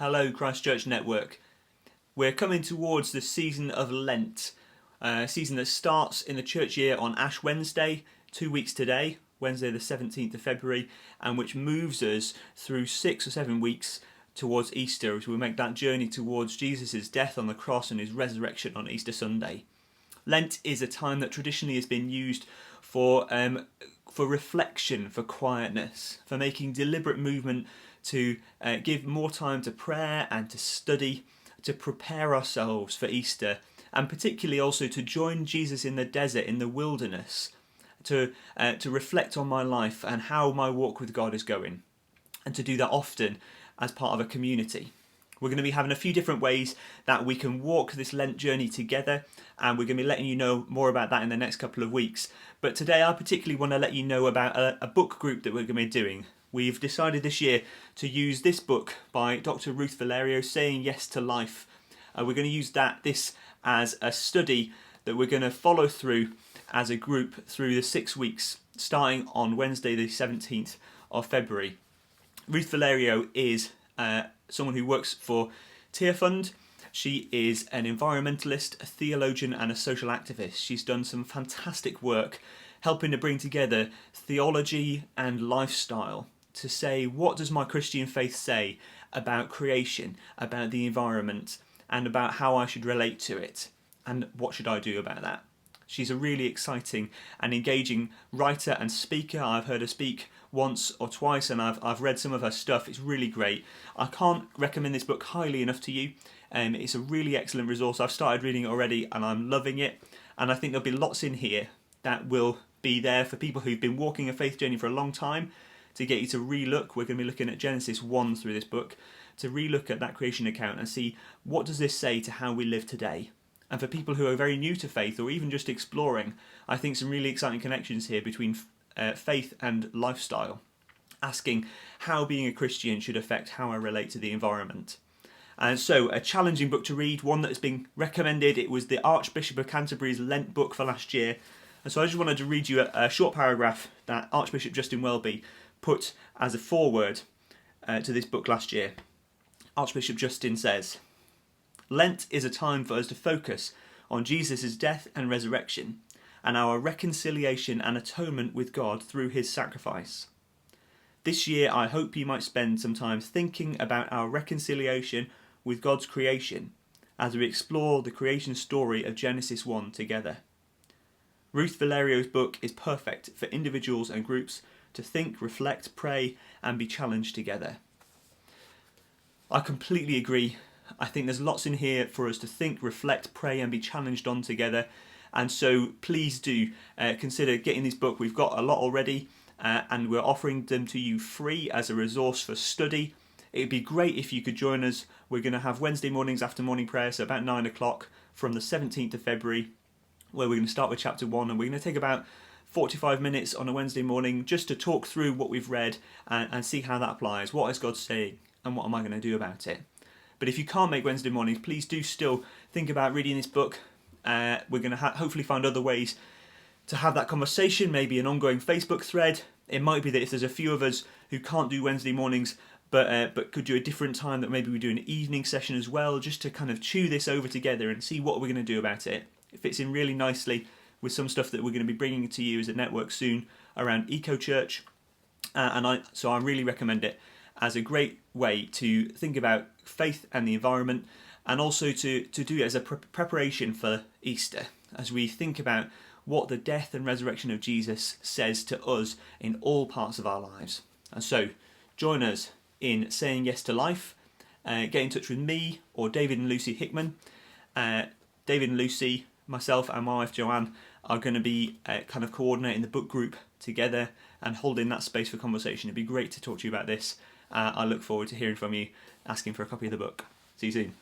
Hello Christchurch Network. We're coming towards the season of Lent, a season that starts in the church year on Ash Wednesday, 2 weeks today, Wednesday the 17th of February, and which moves us through 6 or 7 weeks towards Easter as we make that journey towards Jesus' death on the cross and his resurrection on Easter Sunday. Lent is a time that traditionally has been used for reflection, for quietness, for making deliberate movement to give more time to prayer and to study, to prepare ourselves for Easter, and particularly also to join Jesus in the desert, in the wilderness, to reflect on my life and how my walk with God is going, and to do that often as part of a community. We're going to be having a few different ways that we can walk this Lent journey together, and we're going to be letting you know more about that in the next couple of weeks. But today I particularly want to let you know about a book group that we're going to be doing. We've decided this year to use this book by Dr. Ruth Valerio, Saying Yes to Life. We're going to use this as a study that we're going to follow through as a group through the 6 weeks, starting on Wednesday the 17th of February. Ruth Valerio is someone who works for Tear Fund. She is an environmentalist, a theologian and a social activist. She's done some fantastic work helping to bring together theology and lifestyle to say, what does my Christian faith say about creation, about the environment, and about how I should relate to it, and what should I do about that? She's a really exciting and engaging writer and speaker. I've heard her speak once or twice, and I've read some of her stuff. It's really great. I can't recommend this book highly enough to you. It's a really excellent resource. I've started reading it already and I'm loving it, and I think there'll be lots in here that will be there for people who've been walking a faith journey for a long time, to get you to relook. We're going to be looking at Genesis 1 through this book, to relook at that creation account and see, what does this say to how we live today? And for people who are very new to faith or even just exploring, I think some really exciting connections here between faith and lifestyle, asking how being a Christian should affect how I relate to the environment. And so, a challenging book to read, one that has been recommended. It was the Archbishop of Canterbury's Lent book for last year. And so I just wanted to read you a short paragraph that Archbishop Justin Welby put as a foreword to this book last year. Archbishop Justin says, "Lent is a time for us to focus on Jesus' death and resurrection, and our reconciliation and atonement with God through his sacrifice. This year I hope you might spend some time thinking about our reconciliation with God's creation as we explore the creation story of Genesis 1 together. Ruth Valerio's book is perfect for individuals and groups to think, reflect, pray, and be challenged together." I completely agree. I think there's lots in here for us to think, reflect, pray, and be challenged on together. And so please do consider getting this book. We've got a lot already, and we're offering them to you free as a resource for study. It'd be great if you could join us. We're going to have Wednesday mornings after morning prayer, so about 9 o'clock from the 17th of February, where we're going to start with chapter 1, and we're going to take about 45 minutes on a Wednesday morning just to talk through what we've read and see how that applies. What is God saying, and what am I going to do about it? But if you can't make Wednesday mornings, please do still think about reading this book. We're going to hopefully find other ways to have that conversation, maybe an ongoing Facebook thread. It might be that if there's a few of us who can't do Wednesday mornings, but could do a different time, that maybe we do an evening session as well, just to kind of chew this over together and see what we're going to do about it. It fits in really nicely with some stuff that we're going to be bringing to you as a network soon around eco-church. So I really recommend it as a great way to think about faith and the environment, and also to do it as a preparation for Easter, as we think about what the death and resurrection of Jesus says to us in all parts of our lives. And so join us in Saying Yes to Life. Get in touch with me or David and Lucy Hickman. David and Lucy, myself and my wife Joanne are going to be kind of coordinating the book group together and holding that space for conversation. It'd be great to talk to you about this. I look forward to hearing from you, asking for a copy of the book. See you soon.